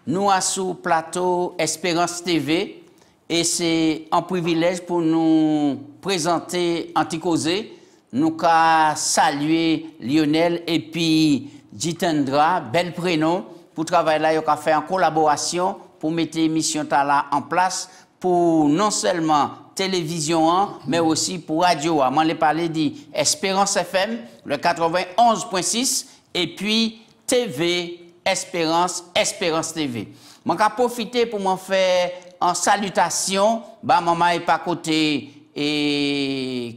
Nous sommes sur le plateau Espérance TV et c'est un privilège pour nous présenter Anticosé. Nous avons salué Lionel et puis Jitendra, bel prénom, pour travailler là, ils ont fait en collaboration pour mettre l'émission là en place pour non seulement télévision, mais aussi pour radio. Je vais parler d'Espérance FM, le 91.6 et puis TV Espérance TV. Je vais profiter pour m'en faire en salutation. Maman est pas côté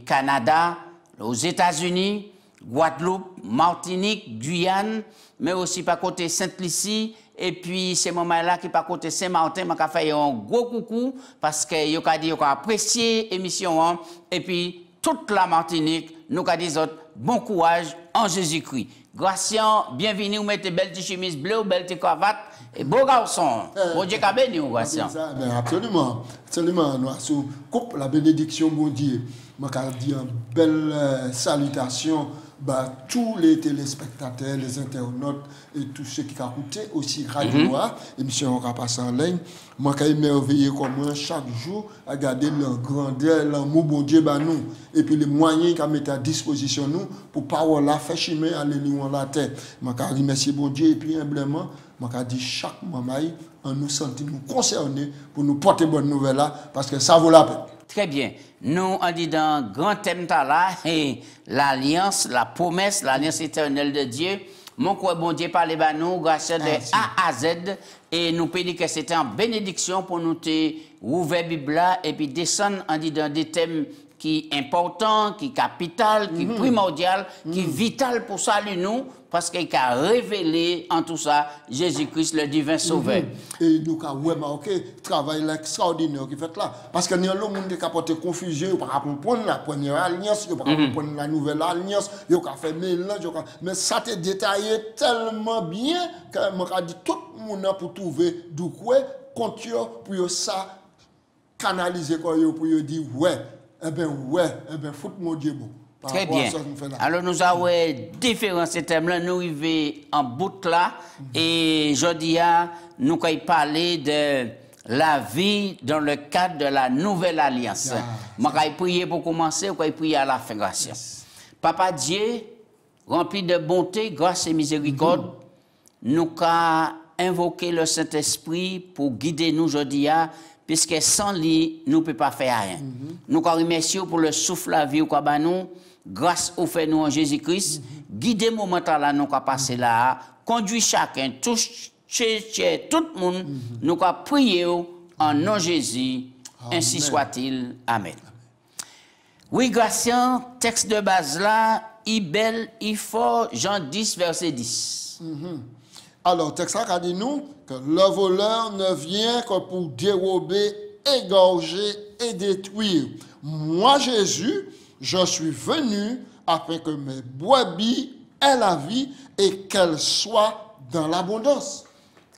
Canada, aux États-Unis, Guadeloupe, Martinique, Guyane, mais aussi pas côté Sainte-Lucie. Et puis, c'est maman-là qui pas côté Saint-Martin, je vais faire un gros coucou parce que vous avez apprécié l'émission. Et puis, toute la Martinique, nous avons dit bon courage en Jésus-Christ. Gracien, bienvenue, vous mettez belle chemise bleue, belle cravate et beau garçon. Bon Dieu, béni, Gracien. Absolument, absolument. Nous avons coupe la bénédiction, bon Dieu. Je vais dire une belle salutation à tous les téléspectateurs, les internautes et tous ceux qui ont écouté aussi Radio émission on passe en ligne. Je suis émerveillé comme chaque jour à regarder la grandeur, l'amour, bon Dieu, nous. Et puis les moyens qu'on met à disposition nous pour parole la faire chemin aller loin la terre. Je remercie bon Dieu et puis humblement, je dis chaque moment en nous sentir nous concernés pour nous porter bonne nouvelle là parce que ça vaut la peine. Très bien. Nous, on dit dans le grand thème là, l'alliance, la promesse, l'alliance éternelle de Dieu. Mon quoi, bon Dieu, parlez à nous, grâce de A à Z. Et nous pouvons dire que c'était en bénédiction pour nous ouvrir la Bible et puis descendre en dit dans des thèmes qui sont importants, qui sont capitaux, qui sont primordiaux, qui sont vitaux pour saluer nous, parce qu'il a révélé en tout ça Jésus-Christ, le divin sauveur. Et nous avons remarqué le travail extraordinaire qui fait là. Parce que nous avons le monde qui a porté confusion, il ne peut pas comprendre la première alliance, il ne peut pas comprendre la nouvelle alliance, il a fait mélange. Mais ça te détaillé tellement bien que je dit tout le monde pour trouver d'où compte pour ça canaliser pour dire ouais. Eh bien, fout mon Dieu bon. Très bien. Alors, nous avons différents thèmes-là, nous arrivons en bout là, et aujourd'hui, nous allons parler de la vie dans le cadre de la nouvelle alliance. Je vais prier pour commencer, je vais prier à la fin, grâce. Papa Dieu, rempli de bonté, grâce et miséricorde, nous allons invoquer le Saint-Esprit pour guider nous aujourd'hui, puisque sans lui, nous ne pouvons pas faire rien. Nous remercions pour le souffle la vie au nous, grâce au fait nous en Jésus-Christ. Guidez le moment là, nous avons passé là, conduit chacun, touche tout le monde, nous avons prié en nom de Jésus, ainsi soit-il. Amen. Oui, Gratien, texte de base là, Ibel, Ifor, Jean 10, verset 10. Alors, texte a dit nous que le voleur ne vient que pour dérober, égorger et détruire. Moi, Jésus, je suis venu afin que mes brebis aient la vie et qu'elles soient dans l'abondance.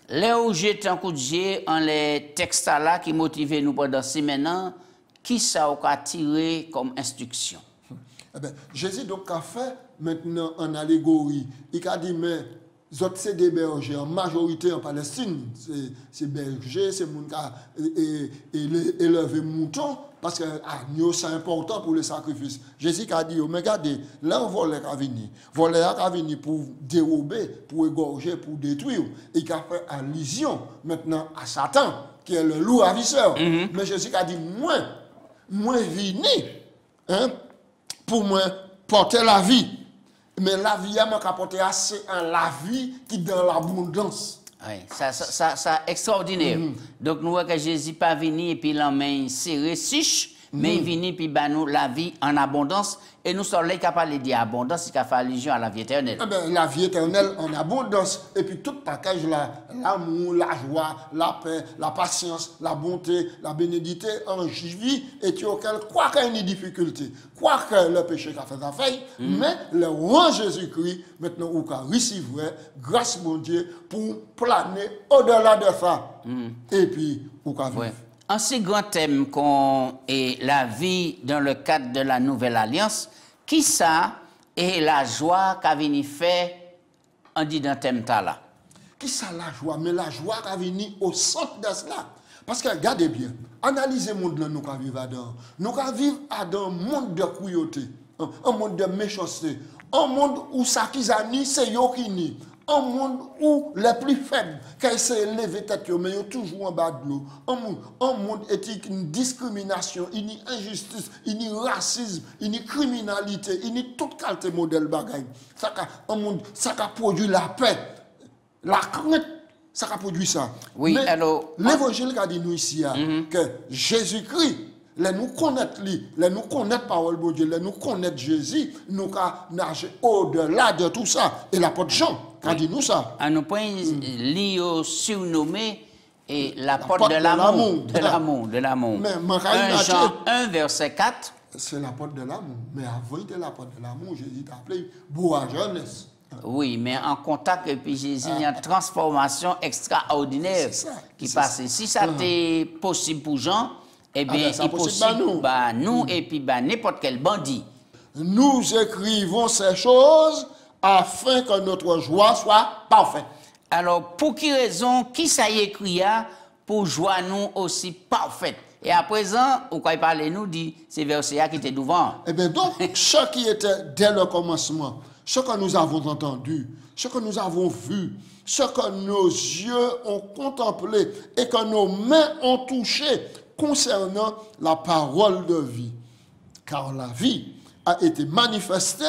Là où j'étais en coup de jet, en les textes là qui motivaient nous pendant ces maintenant, qui ça a tiré comme instruction? Eh bien, Jésus donc a fait maintenant en allégorie. Il a dit, mais c'est des bergers, en majorité en Palestine, c'est bergers, c'est gens qui élevé moutons, parce que l'agneau c'est important pour le sacrifice. Jésus a dit, mais regardez, là on voleur a venu. Voleur a venu pour dérober, pour égorger, pour détruire. Et il a fait allusion maintenant à Satan, qui est le loup ravisseur. Mais Jésus a dit, moi venu pour moi porter la vie. Mais la vie, m'a apporté assez en la vie qui est dans l'abondance. Oui, ça extraordinaire. Donc, nous voyons que Jésus pas venu et puis la main serrée, siche, Mais il vient puis bah nous la vie en abondance et nous sommes là qui parlent d'abondance, qui fait allusion à la vie éternelle. Eh ben, la vie éternelle en abondance. Et puis tout package là, l'amour, la joie, la paix, la patience, la bonté, la bénédicité en vie et tu auquel quoi qu'il y ait une difficulté, quoi que le péché qu'a fait affaire, mais le roi Jésus-Christ, maintenant, ou qu'a recevoir grâce mon Dieu pour planer au-delà de ça. Et puis, ou qu'a vivre. Un si grand thème est la vie dans le cadre de la nouvelle alliance, qui ça est la joie qu'a venu faire en dit dans thème là? Qui ça la joie? Mais la joie qu'a venu au centre de cela. Parce que regardez bien, analysez le monde là nous qu'a vivre dedans. Nous qu'a vivre dans un monde de cruauté, un monde de méchanceté, un monde où ça qui c'est yo qui ni. Un monde où les plus faibles, qui essaient de lever tête, mais ils sont toujours en bas de l'eau. Un monde éthique, une discrimination, une injustice, une racisme, une criminalité, une toute qualité modèle bagaille. Un monde, ça a produit la paix, la crainte, ça a produit ça. Oui, mais alors. L'évangile a dit nous ici que Jésus-Christ, les nous connaître lui, les nous connaître parole de Dieu, les nous connaître Jésus, nous ca nager au-delà de tout ça. Et l'apôtre Jean a dit nous ça. À nos points, l'IO surnommé et la porte de l'amour. De l'amour. Mais 1 Jean 1, verset 4. C'est la porte de l'amour. Mais avant de la porte de l'amour, Jésus t'a appelé bois jeunesse. Oui, mais en contact et puis Jésus, il y a une transformation extraordinaire qui passe. Si ça était possible pour Jean, eh bien, il est possible pour nous et puis n'importe quel bandit. Nous écrivons ces choses afin que notre joie soit parfaite. Alors, pour qui raison, qui ça y écrit pour joie nous aussi parfaite? Et à présent, au quoi il parle, nous dit, c'est verset qui était devant. Eh bien, donc, ce qui était dès le commencement, ce que nous avons entendu, ce que nous avons vu, ce que nos yeux ont contemplé et que nos mains ont touché concernant la parole de vie. Car la vie a été manifestée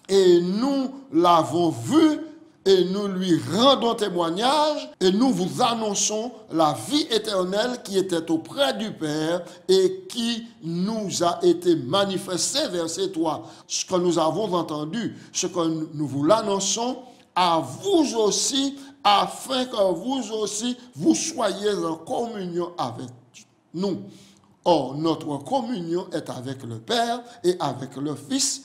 et nous l'avons vue et nous lui rendons témoignage et nous vous annonçons la vie éternelle qui était auprès du Père et qui nous a été manifestée, verset 3. Ce que nous avons entendu, ce que nous vous l'annonçons à vous aussi, afin que vous aussi, vous soyez en communion avec nous. Or, notre communion est avec le Père et avec le Fils,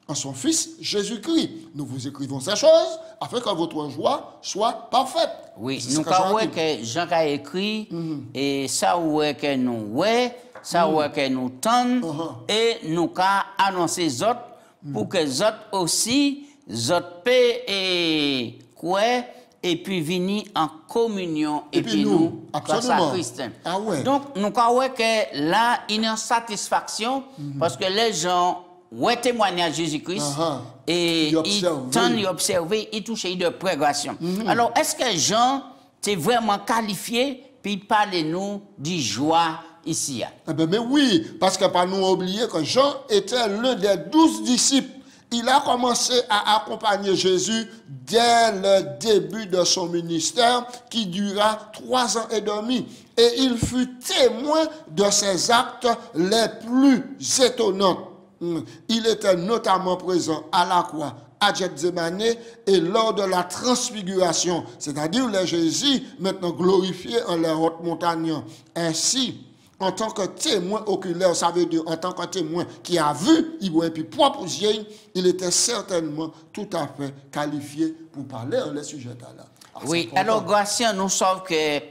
en son Fils Jésus-Christ. Nous vous écrivons ces choses afin que votre joie soit parfaite. Oui, nous avons que Jean a écrit, et ça ouais que nous ouais, ça ouais que nous tendons, et nous avons annoncé les autres pour que les autres aussi, les autres paix et quoi, et puis venir en communion et puis nous grâce à Christ. Ah ouais. Donc nous avons que là il y a une satisfaction parce que les gens ouais témoignage Jésus-Christ et ils tendent à observer, ils touchent de progression. Alors est-ce que Jean est vraiment qualifié puis parle-nous de joie ici? Eh bien, mais oui, parce que pas nous oublier que Jean était l'un des 12 disciples. Il a commencé à accompagner Jésus dès le début de son ministère qui dura 3 ans et demi. Et il fut témoin de ses actes les plus étonnants. Il était notamment présent à la croix, à Gethsémane et lors de la transfiguration, c'est-à-dire les Jésus maintenant glorifié en la haute montagne. Ainsi, en tant que témoin oculaire, ça veut dire en tant que témoin qui a vu, et puis propre yeux, il était certainement tout à fait qualifié pour parler en les sujets là. Oui, alors Gratien, nous savons que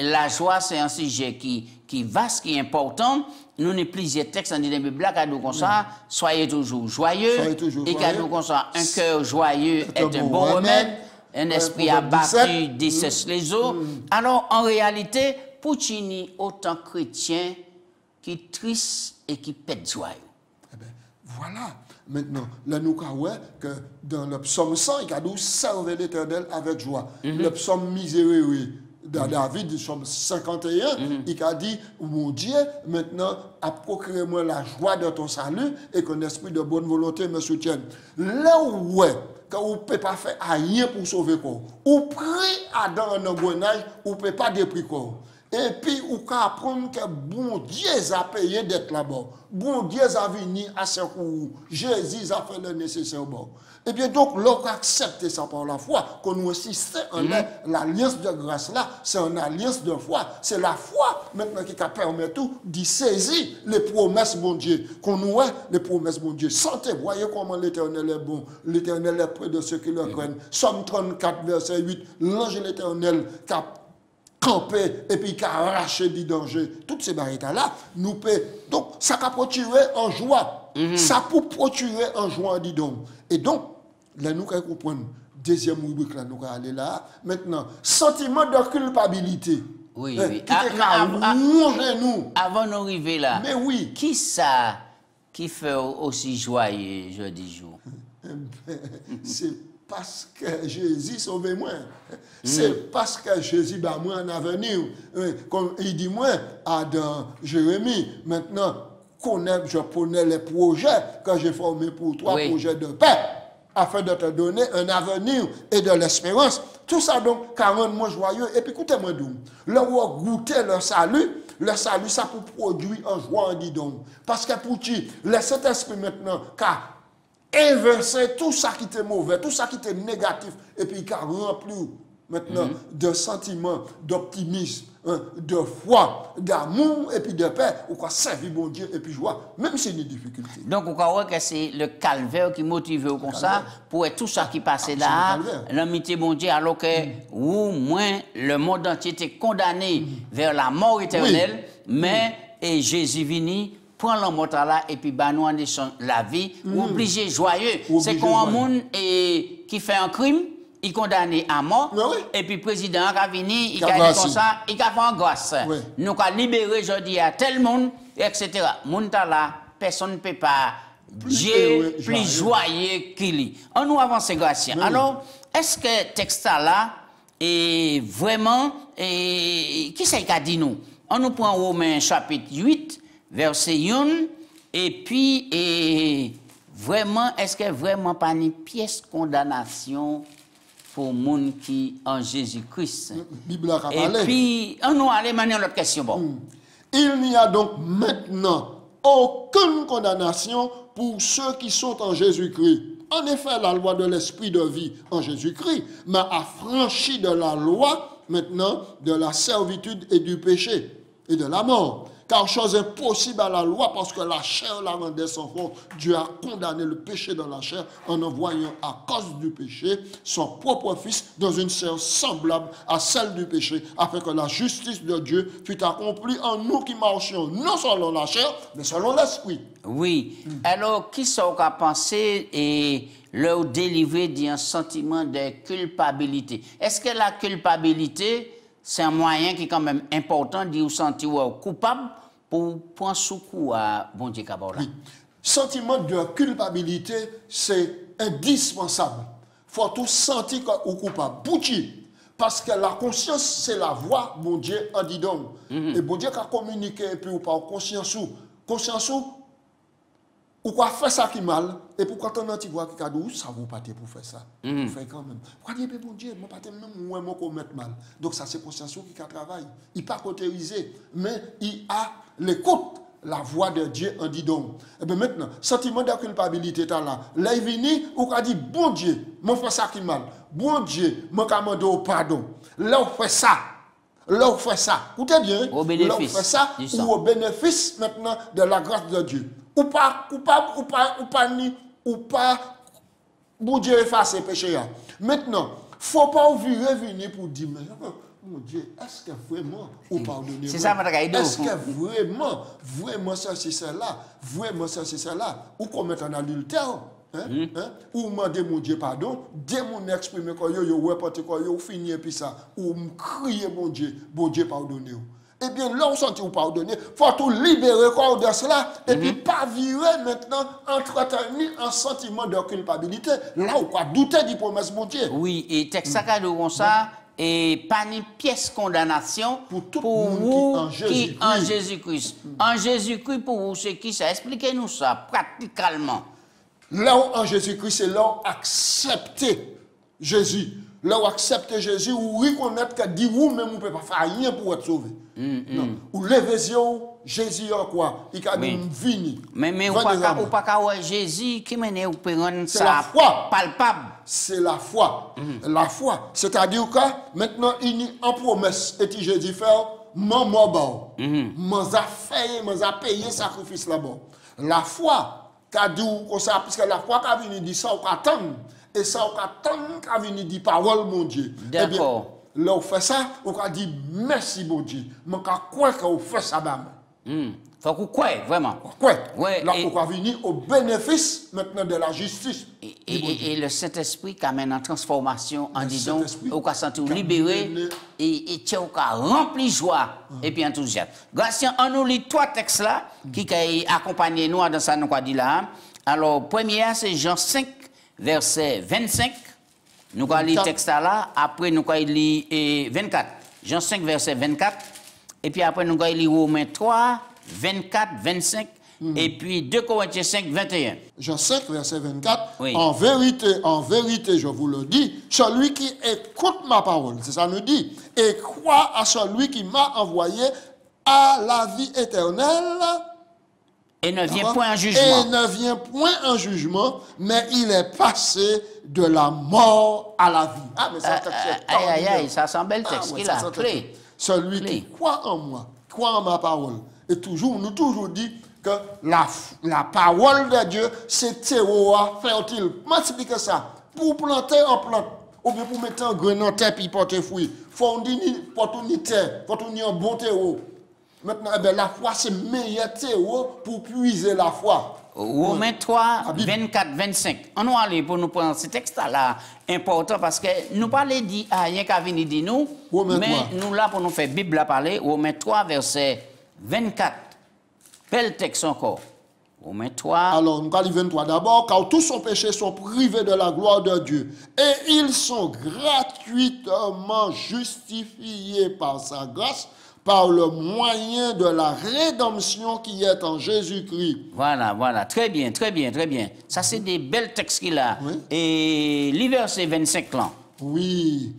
la joie, c'est un sujet qui vaste, qui est important. Nous avons plusieurs textes dans la Bible qui disent comme ça, soyez toujours joyeux. Et qui disent comme ça, un cœur joyeux est un bon remède, un esprit abattu dessèche les eaux. Alors, en réalité, Puccini, autant chrétien qui est triste et qui pète joyeux. Eh bien, voilà. Maintenant, là, nous avons que dans le psaume 100, il a dit servez l'Éternel avec joie. Le psaume miséreux, dans David, le psaume 51, il a dit mon Dieu, maintenant, a procuré moi la joie de ton salut et qu'un esprit de bonne volonté me soutienne. Là où que vous ne pouvez pas faire rien pour sauver quoi. Ou pris à dans un engrenage, ou ne pouvez pas dépris quoi. Et puis, ou ka apprendre que bon Dieu a payé d'être là-bas. Bon Dieu a venu à ce coup. Jésus a fait le nécessaire. Bon. Et bien donc, l'on accepte ça par la foi, qu'on nous insiste en l'alliance de grâce là, c'est une alliance de foi. C'est la foi maintenant qui permet tout d'y saisir les promesses bon Dieu. Qu'on nous a les promesses bon Dieu. Sentez, voyez comment l'Éternel est bon. L'Éternel est près de ceux qui le craignent. Somme 34, verset 8. L'ange de l'Éternel qui a campé et puis qui a arraché du danger. Toutes ces barrières-là, nous paient. Donc, ça a procuré en joie. Ça peut procurer en joie, dis donc. Et donc, là, nous allons comprendre. Deuxième rubrique, là, nous allons aller là. Maintenant, sentiment de culpabilité. Oui, oui. Avant d'arriver là, mais oui. Qui ça qui fait aussi joyeux jeudi jour? C'est parce que Jésus sauve moi. C'est parce que Jésus bat moi en avenir. Comme il dit moi, dans Jérémie, maintenant, je connais les projets que j'ai formés pour toi, projets de paix, afin de te donner un avenir et de l'espérance. Tout ça donc, 40 mois joyeux. Et puis écoutez-moi donc, là où on goûtait le salut, ça peut produire en joie, en dis donc. Parce que pour qui, le Saint-Esprit maintenant, car inverser tout ça qui était mauvais, tout ça qui était négatif, et puis qui a rempli maintenant de sentiments, d'optimisme, de foi, d'amour, et puis de paix, ou quoi servir bon Dieu, et puis joie, même si c'est une difficulté. Donc, on croit que c'est le calvaire qui motive comme ça, pour tout ça qui passait là, l'amitié bon Dieu, alors que, ou moins, le monde entier était condamné vers la mort éternelle, mais, et Jésus vini, prend l'homme là et puis bah nous en échange la vie, obligé joyeux. C'est quand un monde qui fait un crime, il condamné à mort, et puis le président a venu, il a dit comme ça, il a fait en grâce. Nous avons libéré aujourd'hui à tel monde, etc. Monde là, personne ne peut pas Dieu plus joyeux qu'il est. On nous avance grâce. Alors, est-ce que le texte là est vraiment, qui c'est qui a dit nous? On nous prend Romains chapitre 8, verset 1, et puis, vraiment, est-ce que vraiment pas une pièce de condamnation pour les gens qui en Jésus-Christ? Et puis, on nous allons mener l'autre question. Bon. Il n'y a donc maintenant aucune condamnation pour ceux qui sont en Jésus-Christ. En effet, la loi de l'esprit de vie en Jésus-Christ m'a affranchi de la loi, maintenant, de la servitude et du péché et de la mort. Car chose impossible à la loi, parce que la chair la rendait sans faute. Dieu a condamné le péché dans la chair en envoyant à cause du péché son propre Fils dans une chair semblable à celle du péché, afin que la justice de Dieu fût accomplie en nous qui marchions, non selon la chair, mais selon l'esprit. Oui. Alors, qui sont à penser et leur délivrer d'un sentiment de culpabilité? Est-ce que la culpabilité, c'est un moyen qui est quand même important de vous sentir coupable pour prendre secours à bon Dieu Kabola? Oui. Sentiment de culpabilité, c'est indispensable. Il faut tout sentir qu'on est coupable. Pour qui? Parce que la conscience, c'est la voix, bon Dieu, en dit donc. Et bon Dieu a communiqué, et puis ou pas conscience ou quoi faire ça qui mal, et pour quand on a voix qui a dit, ça vaut pas pour faire ça. Vous faites quand même. Pourquoi dire, bon Dieu, moi, pas même moi, commettre mal. Donc, ça, c'est conscience qui travaille. Il n'est pas cautérisé, mais il a l'écoute, la voix de Dieu en dit donc. Et bien maintenant, sentiment de culpabilité est là. Là, il vient, ou a dit, bon Dieu, moi, fais ça qui mal. Bon Dieu, moi, commande au pardon. Là, on fait ça. Là, on fait ça. Écoutez bien. Au bénéfice. Là, on fait ça, ou au bénéfice maintenant de la grâce de Dieu. Ou pas coupable, ou pas, bon Dieu efface le péché. Maintenant, il ne faut pas venir pour dire, mais mon Dieu, est-ce que vraiment, ou pardonnez-moi? C'est ça, madame. Est-ce que vraiment, ça, c'est cela, vraiment, ça, c'est cela, ou commettre un adultère, ou demander mon Dieu pardon, dès mon exprimer quoi, ou finir, puis ça, ou me crier, mon Dieu, pardonnez-vous. Eh bien, là, on sentit ou pardonner, il faut tout libérer quoi de cela, et puis pas virer maintenant, entretenir un sentiment de culpabilité. Là, on peut douter du promesse de mon Dieu. Oui, et texte comme ça, et pas une pièce condamnation pour vous qui en Jésus-Christ. En Jésus-Christ, pour vous, c'est qui ça? Expliquez-nous ça, pratiquement. Là, en Jésus-Christ, c'est là, accepter Jésus. là où accepter Jésus, ou reconnaître que dit vous même vous ne pouvez pas faire rien pour être sauvé. Non. Ou lever Jésus en quoi? Il a dit vini. Mais ou pas qu'à Jésus qui mène ou peut rendre ça palpable. C'est la foi. La foi. C'est-à-dire que maintenant il y a une promesse et Jésus fait mon mort. Mon payé sacrifice là-bas. La foi qu'a dit comme ça parce que la foi qu'a venu dire ça ou attendre et ça ou attendre qu'a venu dire parole mon Dieu. D'accord. Là, on fait ça, on a dit merci, bon Dieu. Mais quand on fait ça, faut qu'on croie, vraiment. Ouais, là, on va venir au bénéfice maintenant de la justice. Et le Saint-Esprit qui amène en transformation, en disant, on va sentir libéré et on va rempli joie et puis enthousiasme. Grâce on nous lit trois textes là qui accompagnent nous dans ça, nous quoi dit là. Alors, premier, c'est Jean 5, verset 25. Nous allons lire le texte là, après nous allons lire 24. Jean 5, verset 24. Et puis après nous allons lire Romains 3, 24, 25. Et puis 2 Corinthiens 5, 21. Jean 5, verset 24. Oui. En vérité, je vous le dis, celui qui écoute ma parole, c'est ça nous dit, et croit à celui qui m'a envoyé à la vie éternelle. Et ne vient point en jugement. Et ne vient point en jugement, mais il est passé de la mort à la vie. Ah, mais ça, ça sent bel texte qu'il a. Celui qui croit en moi, croit en ma parole. Et toujours, nous toujours dit que la parole de Dieu, c'est terroir fertile. M'explique ça. Pour planter en plante, ou bien pour mettre un grain en terre puis porter fruit, il faut une terre, il faut un bon terreau. Maintenant, la foi, c'est le meilleur terreau pour puiser la foi. Romains 3, 24, 25. On va aller pour nous prendre ce texte-là important parce que nous parlons dit rien qu'à venir dire nous, mais nous là pour nous faire Bible à parler. Romains 3, verset 24. Quel texte encore? Romains 3. Alors, nous allons 23 d'abord, car tous son péché sont privés de la gloire de Dieu. Et ils sont gratuitement justifiés par sa grâce, par le moyen de la rédemption qui est en Jésus-Christ. Voilà. Très bien. Ça, c'est des belles textes qu'il a. Oui. Et le verset 25 là. Oui.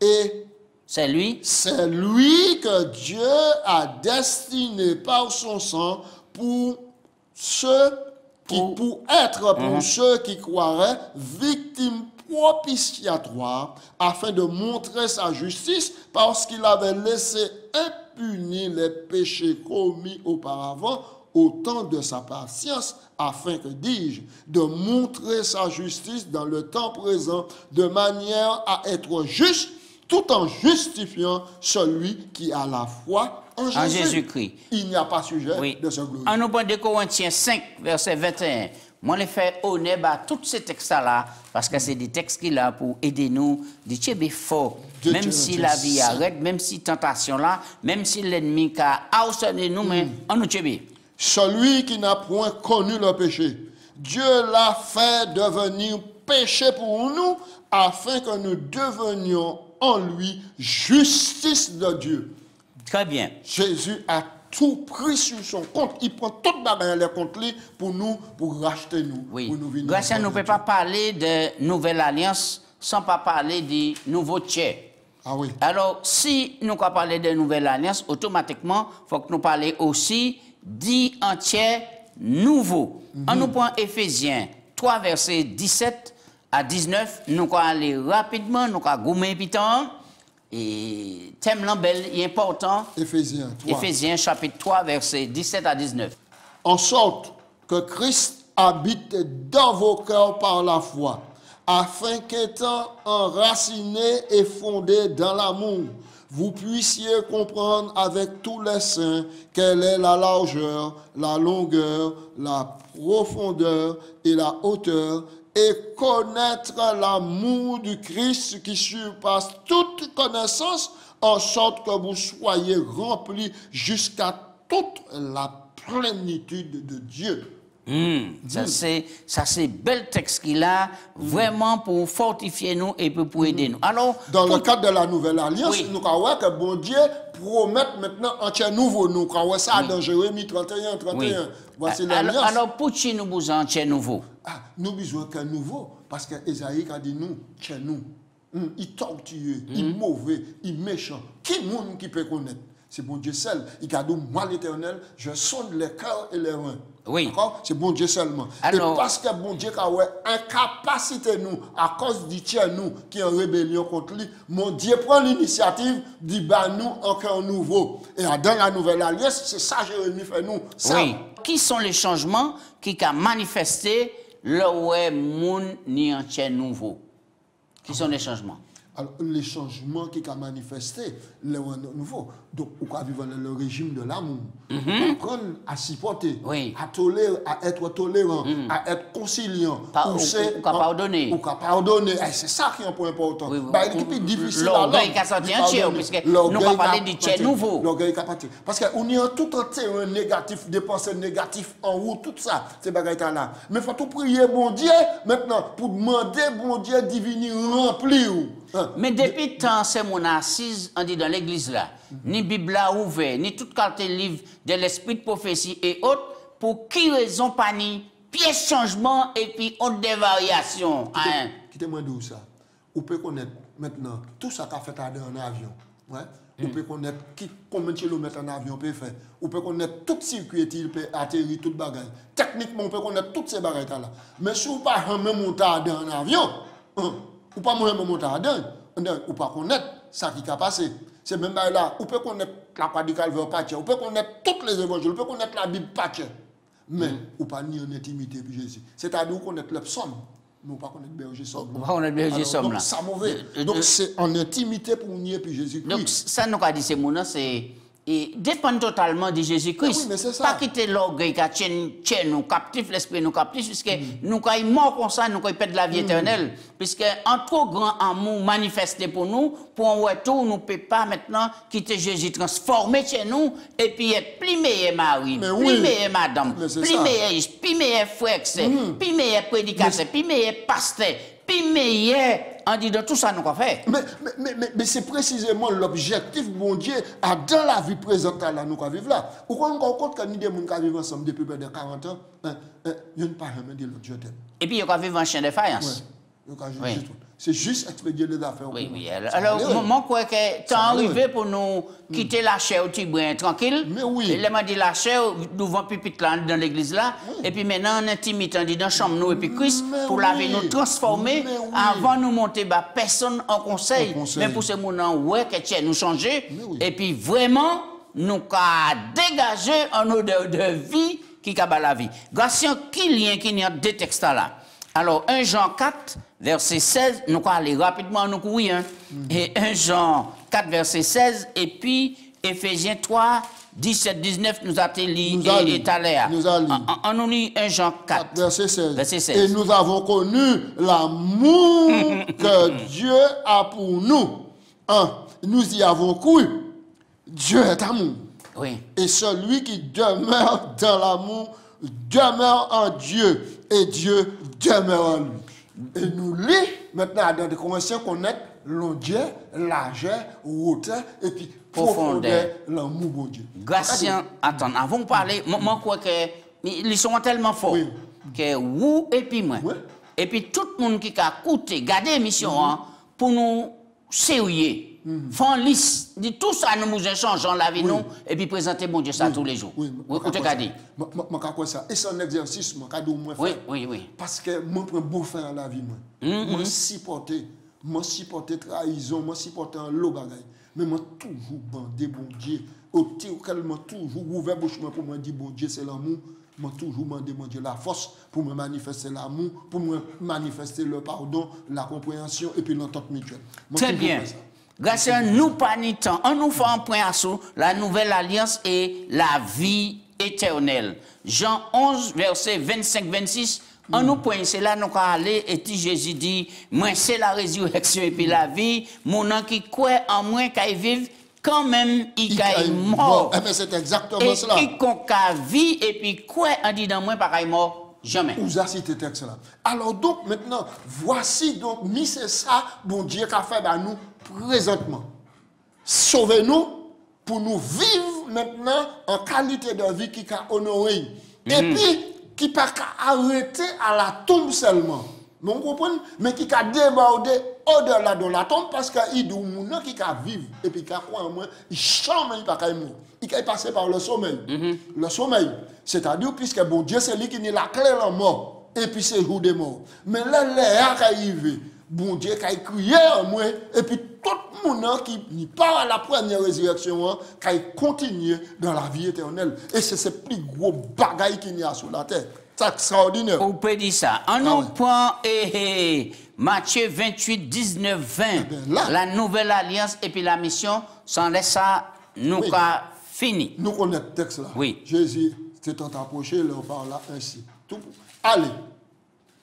Et c'est lui que Dieu a destiné par son sang pour ceux qui croiraient victimes propitiatoire afin de montrer sa justice parce qu'il avait laissé impunis les péchés commis auparavant au temps de sa patience afin que, dis-je, de montrer sa justice dans le temps présent de manière à être juste tout en justifiant celui qui a la foi en Jésus-Christ. Il n'y a pas sujet de ce gloire. En nous prend 2 Corinthiens 5, verset 21. Moi, je fais honneur à tous ces textes-là, parce que c'est des textes qui sont pour aider nous, de tirer fort. Même si la vie arrête, même si tentation là, même si l'ennemi a harcelé nous, mais on nous tire. Celui qui n'a point connu le péché, Dieu l'a fait devenir péché pour nous, afin que nous devenions en lui justice de Dieu. Très bien. Jésus a tout pris sur son compte. Il prend toute les comptes pour nous, pour racheter nous. Oui. Pour nous venir. Grâce à nous ne pouvons pas parler de nouvelle alliance sans pas parler du nouveau tiers. Ah oui. Alors, si nous pouvons parler de nouvelle alliance, automatiquement, il faut que nous parlions aussi d'entier nouveau. On nous prend Éphésiens 3, versets 17 à 19. Nous allons aller rapidement, nous allons gommer piton. Et thème bel et important. Éphésiens 3. Éphésiens chapitre 3, versets 17 à 19. En sorte que Christ habite dans vos cœurs par la foi, afin qu'étant enracinés et fondés dans l'amour, vous puissiez comprendre avec tous les saints quelle est la largeur, la longueur, la profondeur et la hauteur, et connaître l'amour du Christ qui surpasse toute connaissance, en sorte que vous soyez remplis jusqu'à toute la plénitude de Dieu. Ça c'est bel texte qu'il a, vraiment pour fortifier nous et pour aider nous. Alors, dans le cadre de la nouvelle alliance, nous croyons que bon Dieu promet maintenant un tiers nouveau. Nous croyons ça dans Jérémie 31, 31. Voici l'alliance. Alors, pour qui nous besoin un tiers nouveau? Nous besoin qu'un nouveau, parce que Esaïe a dit nous, tiers nous. il tortueux, il mauvais, il méchant. Qui monde qui peut connaître? C'est bon Dieu seul. Il a dit, moi l'Éternel, je sonde les cœurs et les reins. Oui. D'accord? C'est bon Dieu seulement. Alors, et parce que bon Dieu a ouais, incapacité nous, à cause du tiers nous, qui est en rébellion contre lui, mon Dieu prend l'initiative, dit, bah nous, encore nouveau. Et dans la nouvelle alliance, c'est ça Jérémie fait nous. Ça. Oui. Qui sont les changements qui ont manifesté le ouais moun ni un tiers nouveau? Qui sont les changements? Alors, les changements qui ont manifesté, le nouveau. Donc, on va vivre dans le régime de l'amour. On apprendre à supporter, à tolérer, à être tolérant, à être conciliant. Ou pardonner. Ou pardonner. C'est ça qui est un point important. Oui, bah, il est difficile. L'orgueil qui a sorti un tiers, puisque nous ne parlons du tiers nouveau. L'orgueil qui a parti. Parce qu'on est en tout un terrain négatif, des pensées négatives en haut, tout ça, ces bagailles là. Mais il faut tout prier, bon Dieu, maintenant, pour demander, bon Dieu, divini remplir. Mais depuis tant c'est mon assise, on dit dans l'église là, ni Bible là ouvert, ni toute carte livre de l'esprit de prophétie et autres, pour qui raison pas ni pièce changement et puis autre des variations. Qui te demande ça? On peut connaître maintenant tout ça qu'a fait dans un avion. Ouais? On peut connaître combien de kilomètres en avion peut faire. On peut connaître tout circuit, il peut atterrir, toute bagaille. Techniquement, on peut connaître toutes ces bagailles là. Mais si on pas même monter dans un avion, ou pas moi monter dedans, ou pas connaître ça qui a passé. C'est même là, on peut connaître la croix du Calvaire patché, on peut connaître tous les évangiles, on peut connaître la Bible patché. Mais on pas ni en intimité puis Jésus. C'est-à-dire qu'on connaît le psaume, mais on pas connaître berger somme. On pas connaître berger somme là. Ça mauvais. Donc c'est en intimité pour nier puis Jésus-Christ. Donc ça nous a dit c'est mon c'est et dépend totalement de Jésus-Christ. Oui, mais c'est ça. Pas quitter l'orgueil qui tient nous captifs, l'esprit nous captifs, puisque nous, quand il mort comme ça, nous, quand il perd la vie éternelle. Puisque un trop grand amour manifesté pour nous, pour un retour, nous ne pouvons pas maintenant quitter Jésus, transformer chez nous, et puis être plus meilleur mari, plus meilleur madame, plus meilleur riche, plus meilleur frère, plus meilleur prédicateur, plus meilleur pasteur, plus meilleur. On dit de tout ça, nous avons fait. Mais c'est précisément l'objectif, bon Dieu, dans la vie présente là, nous avons vivre là. Ou quand on compte que nous des gens qui vivent ensemble depuis plus de 40 ans, il n'y a pas jamais de l'autre Dieu. Et puis, il y a vivre en chien de faïence. Oui. C'est juste expédier les affaires. Oui. Alors, moi, je crois que temps arrivé pour nous quitter la chair au Tibouin tranquille. Mais oui. Et m'a dit la chair, nous vont pupitre là, dans l'église là. Et puis maintenant, en intimité, on dit dans la chambre, nous, et puis Christ, pour laver nous transformer, avant nous monter, personne en conseil. Mais pour ces gens, ouais, que nous changer. Et puis vraiment, nous avons dégagé un odeur de vie qui a la vie. Grâce à qui lien qui y a deux textes là. Alors, 1 Jean 4, verset 16, nous allons aller rapidement, nous oui, hein. Et 1 Jean 4, verset 16, et puis Éphésiens 3, 17, 19, nous avons lu et Thaléa. On nous lit 1 Jean 4, verset 16. Verset 16. Et nous avons connu l'amour que Dieu a pour nous. Nous y avons cru. Dieu est amour. Oui. Et celui qui demeure dans l'amour demeure en Dieu et Dieu demeure en lui. Et nous lit maintenant dans des conventions connaître longueur, largeur, hauteur et puis profondeur, l'amour bon Dieu. Grâce attends, avant de parler, moi crois que ils sont tellement forts que vous et puis moi. Et puis tout le monde qui a écouté, gardé l'émission pour nous sérieux. Font liste de tout ça, nous échangeons la vie, nous, et puis présenter mon Dieu ça tous les jours. Oui, ça. Et c'est un exercice, moi, oui. Parce que moi, je prends faire à la vie, moi. Moi, supporter trahison, moi, supporter un lot bagaille. Mais moi, toujours bandé, bon Dieu. Au tir auquel moi, toujours ouvert bouche pour moi dire, bon Dieu, c'est l'amour. Moi, toujours demandé, mon Dieu, la force pour me manifester l'amour, pour me manifester le pardon, la compréhension et puis l'entente mutuelle. Très bien. Grâce à nous, pas ni temps, on nous fait un point à sous la nouvelle alliance et la vie éternelle. Jean 11, verset 25-26, on nous point, c'est là nous allons aller, et Jésus dit, moi c'est la résurrection et puis la vie, mon nom qui croit en moi, qui vive, quand même, il est mort. Mais c'est exactement cela. Et quiconque a vie et puis quoi, on dit dans moi, pareil mort. Jamais. Vous avez cité ce texte là. Alors donc maintenant, voici donc, c'est ça, bon Dieu qui a fait à nous présentement. Sauvez-nous pour nous vivre maintenant en qualité de vie qui a honoré. Et puis, qui pas arrêter à la tombe seulement. Mais on comprend, mais qui a débordé au-delà de la tombe parce qu'il y a des gens qui vivent et puis qui a quoi en moins, il chante, il pas mort. Il est passé par le sommeil. Le sommeil, c'est-à-dire puisque bon Dieu c'est lui qui a la clé de la mort et puis c'est jour des morts. Mais là, les arrivé, bon Dieu qui a crié en moi et puis tout le monde qui n'est pas à la première résurrection, qui a continué dans la vie éternelle. Et c'est ce plus gros bagaille qu'il y a sur la terre. C'est extraordinaire. On peut dire ça. On nous prend Matthieu 28, 19, 20, la nouvelle alliance et puis la mission, sans laisser ça, nous avons fini. Nous connaissons le texte là. Oui. Jésus s'est approché, leur parla ainsi. Allez,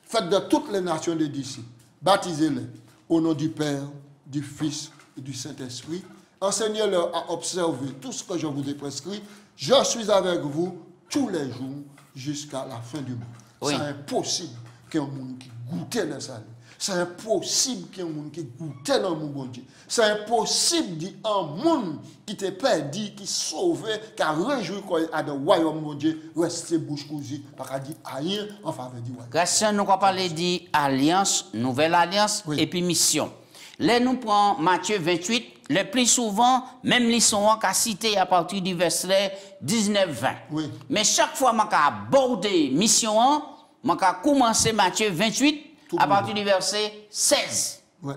faites de toutes les nations des disciples, baptisez-les au nom du Père, du Fils et du Saint-Esprit. Enseignez-leur à observer tout ce que je vous ai prescrit. Je suis avec vous tous les jours jusqu'à la fin du monde. Oui. C'est impossible qu'il y ait un monde qui goûte dans sa vie. C'est impossible qu'il y ait un monde qui goûte dans mon bon Dieu. C'est impossible qu'il y ait un monde qui te perdu, qui sauvé, qui a réjoui à le royaume mon Dieu, rester bouche cousue, pas qu'à dire rien en faveur du royaume. Grâce à nous, on va parler d'alliance, nouvelle alliance et puis mission. Là, nous prenons Matthieu 28. Le plus souvent, même les sont qu'a cité à partir du verset 19-20. Oui. Mais chaque fois que je abordé mission 1, je commencé Matthieu 28 à partir du verset 16. Ouais.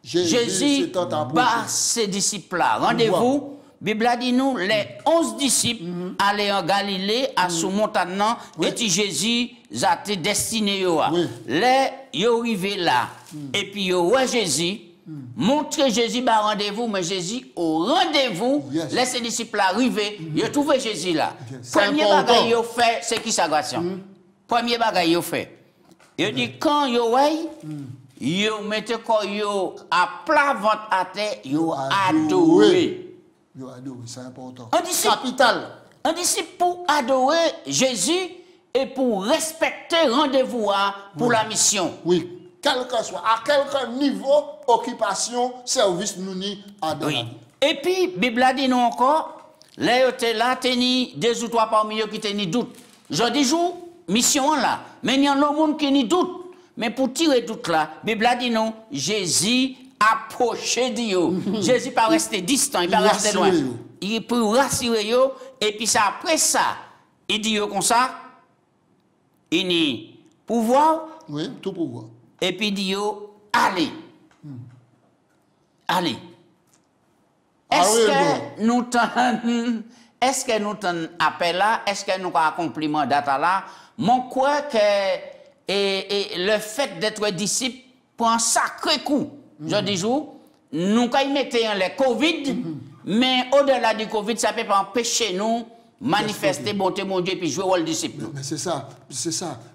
Jésus bat ses disciples-là. Rendez-vous. La Bible a dit nous, les 11 disciples allaient en Galilée, à sous montagne, et Jésus a été destiné. Les ils arrivés là, et puis ils Jésus. Montre Jésus par rendez-vous, mais Jésus au rendez-vous, laissez les disciples arriver, ils ont trouvé Jésus là. Premier bagage qu'ils ont fait, c'est qui sa grâce? Premier bagage qu'ils ont fait. Il dit quand ils ont mis à plat ventre à terre, ils ont adoré. Ils ont adoré, c'est important. Capital. Un disciple pour adorer Jésus et pour respecter rendez-vous pour la mission. Oui. Quel que soit, à quel niveau, occupation, service, nous n'y adorons. Et puis, la Bible a dit nous encore, là, là, teni 2 ou 3 parmi eux qui teni doute. Je dis jour, mission là, mais il y a un monde qui n'y doute. Mais pour tirer doute là, la Bible a dit non, Jésus approché de Dieu. Jésus pas rester distant, il pas rester loin. Il peut rassurer eux, et puis ça, après ça, il dit comme ça, il dit pouvoir. Oui, tout pouvoir. Et puis dit allez. Allez. Est-ce que nous t'en appel là? Est-ce que nous avons accompli mon data là? Mon crois que le fait d'être disciple pour un sacré coup. Je dis nous quand mettons les Covid, mais au-delà du Covid, ça ne peut pas empêcher nous manifester bonté mon Dieu et puis jouer au disciple. Mais c'est ça.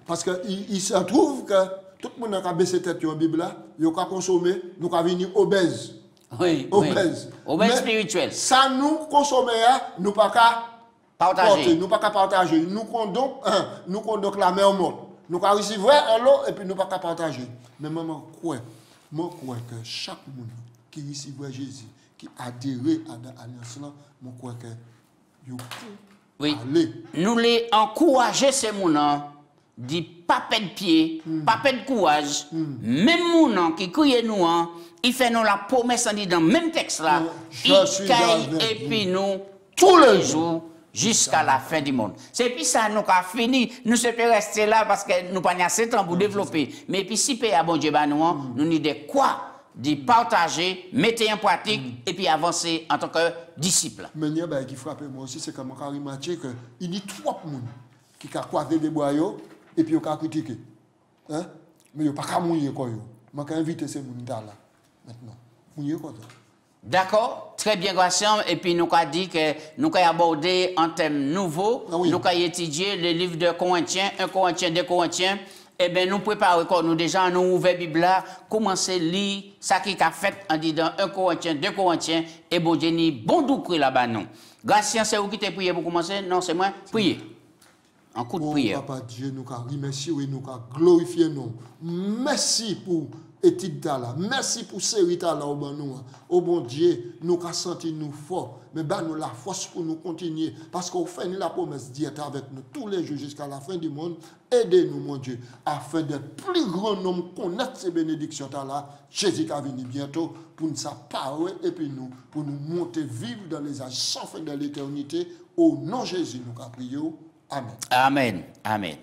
Parce qu'il se trouve que tout le monde a baissé tête sur la Bible là, il a consommé, nous avons venir obèse. Oui, obèse. Oui. Obèse spirituel. Ça nous consommer, nous pas qu'à partager. Nous pas qu'à partager. Nous condons la mer morte. Nous avons reçu un lot et puis nous pas qu'à partager. Mais moi crois que chaque monde qui reçoit Jésus, qui adhère à l'alliance là, moi crois que oui. Nous les encourager ces gens. Dit pas de pied, pas de courage. Même mon qui crie nous, il fait nous la promesse en disant même texte là, il caille et puis nous tous les jours jusqu'à la fin du monde. C'est puis ça nous a fini, nous se peut rester là parce que nous pas assez de temps pour développer. Mais puis si paye à bon Dieu nous nous de quoi de partager, mettre en pratique et puis avancer en tant que disciple. Mais il y a qui frappe moi aussi, c'est comme Karim Mathieu que il y a 3 personnes qui ont croisé des bois et puis ils ont critiqué. Hein? Mais ils n'ont pas qu'à mouiller quoi. Je vais inviter ces gens là maintenant. Mouiller quoi. D'accord, très bien, Gratian. Et puis nous avons dit que nous avons abordé un thème nouveau. Ah oui. Nous avons étudié le livre de Corinthiens, 1 Corinthiens, 2 Corinthiens. Eh bien, nous préparons, nous déjà, nous ouvrons la Bible là, commencer à lire ça qui a fait en disant 1 Corinthiens, 2 Corinthiens, et bon Dieu, bon doucre là-bas, non. Gratian, c'est vous qui t'es prié pour commencer? Non, c'est moi, prier. Un coup de prière. Papa Dieu, nous remercions et nous glorifions nous. Merci pour étude là. Merci pour série là au bon nous. Au bon Dieu, nous avons senti nous forts, mais ben nous la force pour nous continuer parce qu'on fait la promesse d'être avec nous tous les jours jusqu'à la fin du monde. Aidez-nous mon Dieu afin de plus grand nombre connaître ces bénédictions là. Jésus va venir bientôt pour nous parler et puis nous pour nous monter vivre dans les âges sans fin de l'éternité. Au nom de Jésus nous prions. Amen. Amen. Amen.